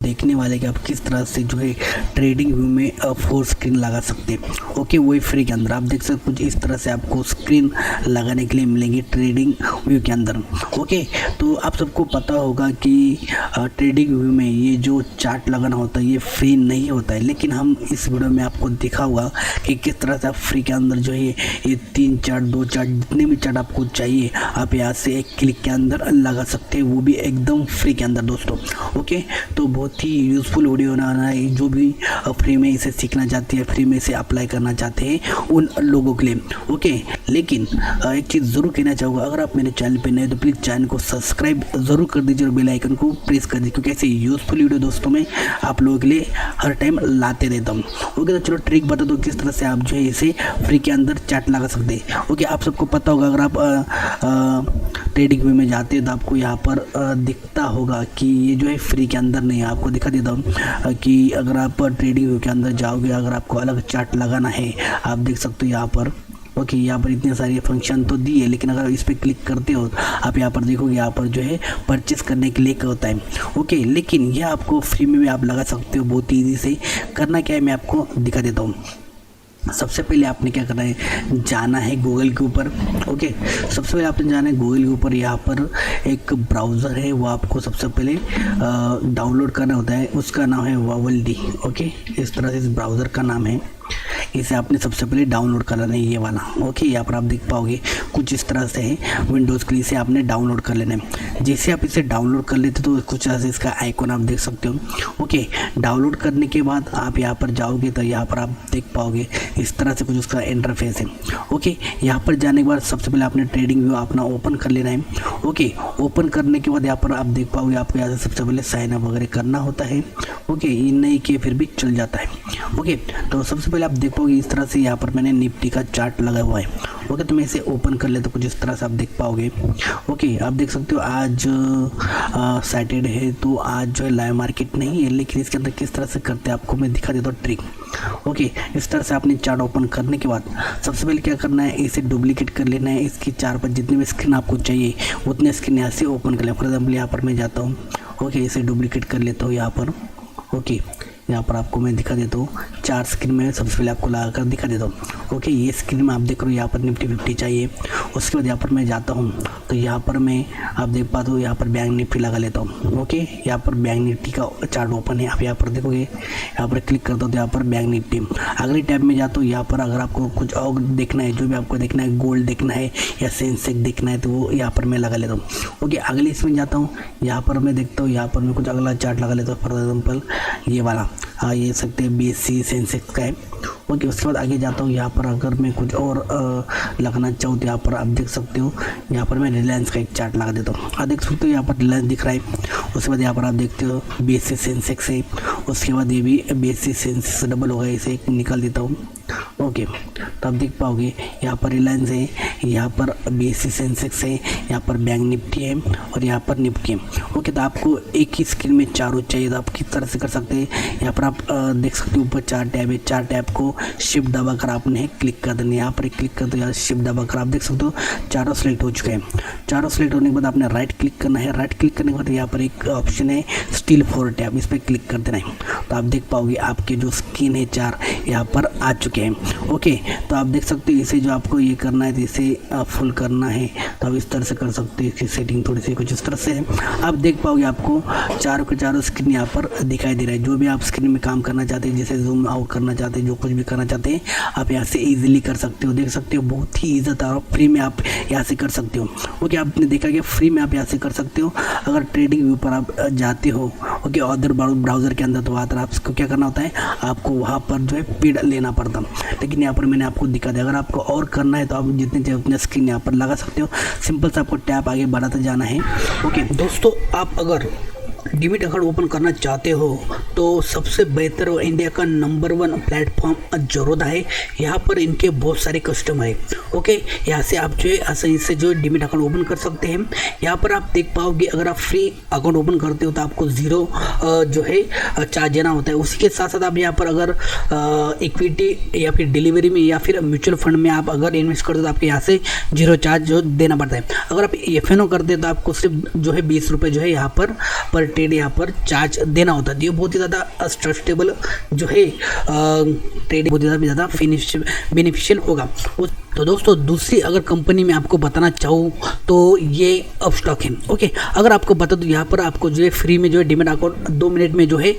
देखने वाले कि आप किस तरह से जो है ट्रेडिंग व्यू में 4 स्क्रीन लगा सकते हैं। ओके, वही फ्री के अंदर आप देख सकते कुछ इस तरह से आपको स्क्रीन लगाने के लिए मिलेंगी ट्रेडिंग व्यू के अंदर। ओके, तो आप सबको पता होगा कि ट्रेडिंग व्यू में ये जो चार्ट लगाना होता है ये फ्री नहीं होता है, लेकिन हम इस वीडियो में आपको दिखाऊंगा कि किस तरह से आप फ्री के अंदर जो है ये 3 चार्ट 2 चार्ट जितने भी चार्ट आपको चाहिए आप यहाँ से एक क्लिक के अंदर लगा सकते हैं, वो भी एकदम फ्री के अंदर दोस्तों। ओके, तो बहुत ही यूज़फुल वीडियो होना है, जो भी फ्री में इसे सीखना चाहते हैं, फ्री में इसे अप्लाई करना चाहते हैं उन लोगों के लिए। ओके, लेकिन एक चीज़ ज़रूर कहना चाहूँगा, अगर आप मेरे चैनल पे नए तो प्लीज़ चैनल को सब्सक्राइब ज़रूर कर दीजिए और बेल आइकन को प्रेस कर दीजिए, क्योंकि ऐसे यूज़फुल वीडियो दोस्तों मैं आप लोगों के लिए हर टाइम लाते रहता हूँ। ओके, तो चलो ट्रिक बता दो किस तरह से आप जो है इसे फ्री के अंदर चार्ट लगा सकते हैं। ओके, आप सबको पता होगा, अगर आप ट्रेडिंग व्यू में जाते हैं तो आपको यहाँ पर दिखता होगा कि ये जो है फ्री के अंदर नहीं है। आपको दिखा देता हूँ कि अगर आप ट्रेडिंग व्यू के अंदर जाओगे, अगर आपको अलग चार्ट लगाना है आप देख सकते हो यहाँ पर। ओके, यहाँ पर इतने सारे फंक्शन तो दिए, लेकिन अगर इस पर क्लिक करते हो आप यहाँ पर देखोगे यहाँ पर जो है परचेस करने के लिए होता है। ओके, लेकिन यह आपको फ्री में भी आप लगा सकते हो बहुत ईजी से। करना क्या है मैं आपको दिखा देता हूँ। सबसे पहले आपने क्या करना है, जाना है गूगल के ऊपर। ओके, सबसे पहले आपने जाना है गूगल के ऊपर। यहाँ पर एक ब्राउज़र है, वो आपको सबसे पहले डाउनलोड करना होता है, उसका नाम है वावल्डी। ओके, इस तरह से इस ब्राउज़र का नाम है, इसे आपने सबसे पहले डाउनलोड करना है, ये वाला। ओके, यहाँ पर आप देख पाओगे कुछ इस तरह से है विंडोज़ के लिए, इसे आपने डाउनलोड कर लेना है। जैसे आप इसे डाउनलोड कर लेते तो कुछ ऐसे इसका आइकॉन आप देख सकते हो। ओके, डाउनलोड करने के बाद आप यहाँ पर जाओगे तो यहाँ पर आप देख पाओगे इस तरह से कुछ उसका इंटरफेस है। ओके, यहाँ पर जाने के बाद सबसे पहले आपने ट्रेडिंग व्यू अपना ओपन कर लेना है। ओके, ओपन करने के बाद यहाँ पर आप देख पाओगे आपको यहाँ से सबसे पहले साइन अप वगैरह करना होता है। ओके, ये नहीं किए फिर भी चल जाता है। ओके, तो सबसे पहले आप देख पाओगे इस तरह से यहाँ पर मैंने निफ्टी का चार्ट लगा हुआ है। ओके, तो मैं इसे ओपन कर ले तो कुछ इस तरह से आप देख पाओगे। ओके, आप देख सकते हो आज सैटरडे है तो आज जो है लाइव मार्केट नहीं है, लेकिन इसके अंदर किस तरह से करते हैं आपको मैं दिखा देता हूँ ट्रिक। ओके, इस तरह से आपने चार्ट ओपन करने के बाद सबसे पहले क्या करना है, इसे डुप्लीकेट कर लेना है। इसकी 4-5 जितने भी स्क्रीन आपको चाहिए उतने स्क्रीन यहाँ से ओपन कर लें। फॉर एग्जाम्पल यहाँ पर मैं जाता हूँ। ओके, इसे डुप्लीकेट कर लेता हूँ यहाँ पर। ओके, यहाँ पर आपको मैं दिखा देता हूँ 4 स्क्रीन में सबसे पहले आपको लगा कर दिखा देता हूँ। ओके, ये स्क्रीन में आप देख रहे हो यहाँ पर निफ्टी 50 चाहिए। उसके बाद यहाँ पर मैं जाता हूँ तो यहाँ पर मैं आप देख पाते हो यहाँ पर बैंक निफ्टी लगा लेता हूँ। ओके, यहाँ पर बैंक निफ्टी का चार्ट ओपन है, आप यहाँ पर देखोगे, यहाँ पर क्लिक करता हूँ तो यहाँ पर बैंक निफ्टी। अगले टैब में जाता हूँ, यहाँ पर अगर आपको कुछ और देखना है, जो भी आपको देखना है, गोल्ड देखना है या सेंसेक्स देखना है तो वो यहाँ पर मैं लगा लेता हूँ। ओके, अगले इसमें जाता हूँ, यहाँ पर मैं देखता हूँ, यहाँ पर मैं कुछ अगला चार्ट लगा लेता हूँ। फॉर एग्जाम्पल ये वाला, हाँ ये सकते हैं BSE सेंसेक्स का है। ओके, उसके बाद आगे जाता हूँ, यहाँ पर अगर मैं कुछ और लगाना चाहूँ तो यहाँ पर आप देख सकते हो, यहाँ पर मैं रिलायंस का एक चार्ट लगा देता हूँ। आप देख सकते हो यहाँ पर रिलायंस दिख रहा है। उसके बाद यहाँ पर आप देखते हो BSE सेंसेक्स है। उसके बाद ये भी BSE सेंसेक्स डबल होगा, इसे निकाल देता हूँ। ओके, तो आप देख पाओगे यहाँ पर रिलायंस है, यहाँ पर BSE सेंसेक्स है, यहाँ पर बैंक निफ्टी है और यहाँ पर निफ्टी है। ओके, तो आपको एक ही स्क्रीन में चारों चाहिए तो आप किस तरह से कर सकते हैं, यहाँ पर आप देख सकते हो ऊपर 4 टैब है। 4 टैब को शिफ्ट दबाकर आपने क्लिक कर देना है। यहाँ पर क्लिक कर दो, यहाँ शिफ्ट दबाकर आप देख सकते हो चारों सेलेक्ट हो चुके हैं। चारों सेलेक्ट होने के बाद आपने राइट क्लिक करना है। राइट क्लिक करने के बाद यहाँ पर एक ऑप्शन है स्टिल 4 टैब, इस पर क्लिक कर देना है। तो आप देख पाओगे आपके जो स्क्रीन है 4 यहाँ पर आ चुके हैं। ओके, तो आप देख सकते हो इसे जो आपको ये करना है तो इसे फुल करना है तो आप इस तरह से कर सकते हो। इसकी सेटिंग थोड़ी सी कुछ इस तरह से है। आप देख पाओगे आपको चारों के चारों स्क्रीन यहाँ पर दिखाई दे रहा है। जो भी आप स्क्रीन में काम करना चाहते हैं, जैसे जूम आउट करना चाहते हैं, जो कुछ भी करना चाहते हैं आप यहाँ से इजीली कर सकते हो। देख सकते हो बहुत ही इज्जत और फ्री में आप यहाँ से कर सकते हो। ओके, आपने देखा कि फ्री में आप यहाँ से कर सकते हो। अगर ट्रेडिंग व्यू पर आप जाते हो ओके अदर ब्राउज़र के अंदर तो वहाँ पर आपको क्या करना होता है, आपको वहाँ पर जो है पेड लेना पड़ता। लेकिन यहाँ पर मैंने आपको दिखा दिया। अगर आपको और करना है तो आप जितने चाहिए उतने स्क्रीन यहाँ पर लगा सकते हो। सिंपल से आपको टैप आगे बढ़ाते जाना है। ओके दोस्तों, आप अगर डीमैट अकाउंट ओपन करना चाहते हो तो सबसे बेहतर और इंडिया का नंबर 1 प्लेटफॉर्म ज़रूर है। यहाँ पर इनके बहुत सारे कस्टमर है। ओके, यहाँ से आप जो है आसानी से जो डीमैट अकाउंट ओपन कर सकते हैं। यहाँ पर आप देख पाओगे अगर आप फ्री अकाउंट ओपन करते हो तो आपको 0 जो है चार्ज देना होता है। उसी के साथ साथ आप यहाँ पर अगर इक्विटी या फिर डिलीवरी में या फिर म्यूचुअल फंड में आप अगर इन्वेस्ट करते हो तो आपके यहाँ से 0 चार्ज जो देना पड़ता है। अगर आप FNO करते हो तो आपको सिर्फ जो है 20 रुपये जो है यहाँ पर ट्रेड यहाँ पर चार्ज देना होता है। ये बहुत ही ज़्यादा ट्रस्टेबल जो है ट्रेड बहुत ज़्यादा बेनिफिशियल होगा। तो दोस्तों दूसरी अगर कंपनी में आपको बताना चाहूँ तो ये अपस्टॉक है। ओके, अगर आपको बता दूँ यहाँ पर आपको जो है फ्री में जो है डीमैट अकाउंट 2 मिनट में जो है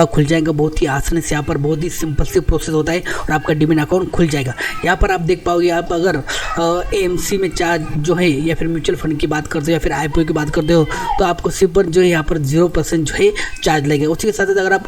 खुल जाएगा। बहुत ही आसानी से यहाँ पर बहुत ही सिंपल से प्रोसेस होता है और आपका डीमैट अकाउंट खुल जाएगा। यहाँ पर आप देख पाओगे, आप अगर AMC में चार्ज जो है या फिर म्यूचुअल फंड की बात करते हो या फिर IPO की बात करते हो तो आपको सिर्फ जो है यहाँ पर 0% जो है चार्ज लगेगा। उसी के साथ साथ अगर आप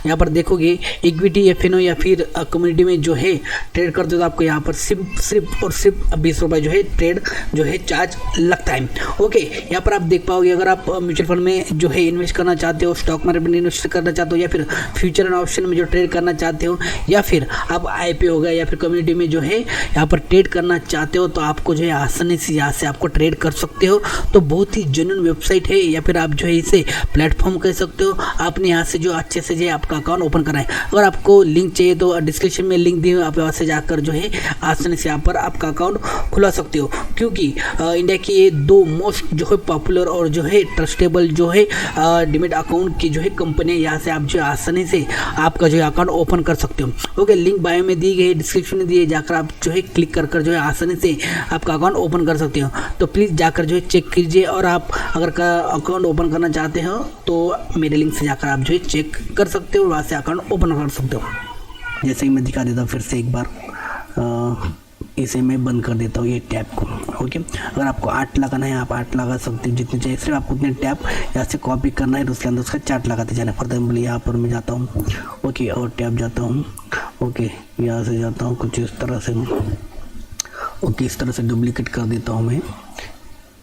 यहाँ पर देखोगे इक्विटी FNO या फिर कम्युनिटी में जो है ट्रेड करते हो तो आपको यहाँ पर सिर्फ और सिर्फ 20 रुपये जो है ट्रेड जो है चार्ज लगता है। ओके, यहाँ पर आप देख पाओगे अगर आप म्यूचुअल फंड में जो है इन्वेस्ट करना चाहते हो, स्टॉक मार्केट में इन्वेस्ट करना चाहते हो या फिर फ्यूचर एंड ऑप्शन में जो ट्रेड करना चाहते हो या फिर आप IPO हो गया या फिर कम्युनिटी में जो है यहाँ पर ट्रेड करना चाहते हो तो आपको जो है आसानी से यहाँ से आपको ट्रेड कर सकते हो। तो बहुत ही जेन्युइन वेबसाइट है या फिर आप जो है इसे प्लेटफॉर्म कह सकते हो। आपने यहाँ से जो अच्छे से जो है आपका अकाउंट ओपन करना है। अगर आपको लिंक चाहिए तो डिस्क्रिप्शन में लिंक दी, आप यहाँ से जाकर जो है आसानी से यहाँ पर आपका अकाउंट खुला सकते हो। क्योंकि इंडिया की ये 2 मोस्ट जो है पॉपुलर और जो है ट्रस्टेबल जो है डीमैट अकाउंट की जो है कंपनी, यहाँ से आप जो आसानी से आपका जो है अकाउंट ओपन कर सकते हो। ओके, लिंक बायो में दी गई, डिस्क्रिप्शन में दी है, जाकर आप जो है क्लिक कर जो है आसानी से आपका अकाउंट ओपन कर सकते हो। तो प्लीज़ जाकर जो है चेक कीजिए और आप अगर अकाउंट ओपन करना चाहते हो तो मेरे लिंक से जाकर आप जो है चेक कर सकते हो, वहाँ से अकाउंट ओपन कर सकते हो। जैसे कि मैं दिखा देता हूँ फिर से एक बार, इसे मैं बंद कर देता हूँ ये टैब को। ओके, अगर आपको 8 लगाना है आप 8 लगा सकते हो, जितने चाहिए। सिर्फ आपको उतने टैब यहाँ से कॉपी करना है, उसके अंदर उसका चार्ट लगाते जाना। फॉर एग्जाम्पल यहाँ पर मैं जाता हूँ, ओके, और टैब जाता हूँ, ओके, यहाँ से जाता हूँ कुछ इस तरह से, ओके, इस तरह से डुप्लीकेट कर देता हूँ मैं।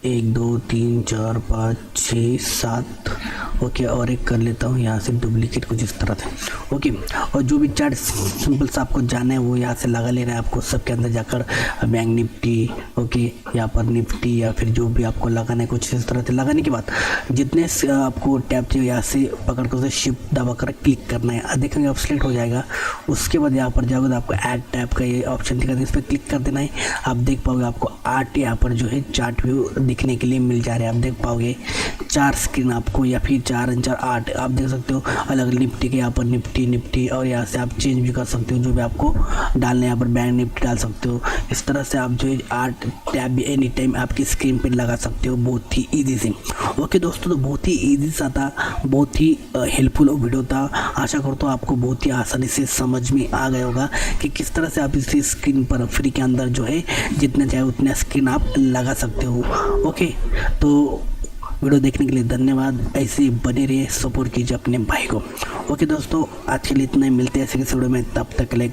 1 2 3 4 5 6 7, ओके, और एक कर लेता हूँ यहाँ से डुप्लीकेट कुछ इस तरह से। ओके, और जो भी चार्ट सिंपल सा आपको जाना है वो यहाँ से लगा लेना है आपको। सबके अंदर जाकर बैंक निफ्टी, ओके, यहाँ पर निफ्टी या फिर जो भी आपको लगाना है कुछ इस तरह से। लगाने के बाद जितने आपको टैब चाहिए यहाँ से पकड़ कर शिफ्ट दबाकर क्लिक करना है। देखेंगे आप सिलेक्ट हो जाएगा। उसके बाद यहाँ पर जाओगे तो आपको ऐड टैब का ये ऑप्शन दिखा, इस पर क्लिक कर देना है। आप देख पाओगे आपको 8 यहाँ पर जो है चार्ट व्यू दिखने के लिए मिल जा रहे हैं। आप देख पाओगे 4 स्क्रीन आपको या फिर 4 और 4 8 आप देख सकते हो अलग निफ्टी के। यहाँ पर निफ्टी और यहाँ से आप चेंज भी कर सकते हो, जो भी आपको डालने, यहाँ पर बैंक निफ्टी डाल सकते हो। इस तरह से आप जो है 8 टैब भी एनी टाइम आपकी स्क्रीन पर लगा सकते हो, बहुत ही ईजी से। ओके दोस्तों, तो बहुत ही ईजी सा था, बहुत ही हेल्पफुल वीडियो था। आशा करता हूँ आपको बहुत ही आसानी से समझ में आ गया होगा कि किस तरह से आप इसी स्क्रीन पर फ्री के अंदर जो है जितने चाहे उतने स्क्रीन आप लगा सकते हो। ओके, तो वीडियो देखने के लिए धन्यवाद। ऐसे ही बने रहिए, सपोर्ट कीजिए अपने भाई को। ओके दोस्तों, आज के लिए इतना ही, मिलते हैं ऐसे किसी वीडियो में, तब तक के लिए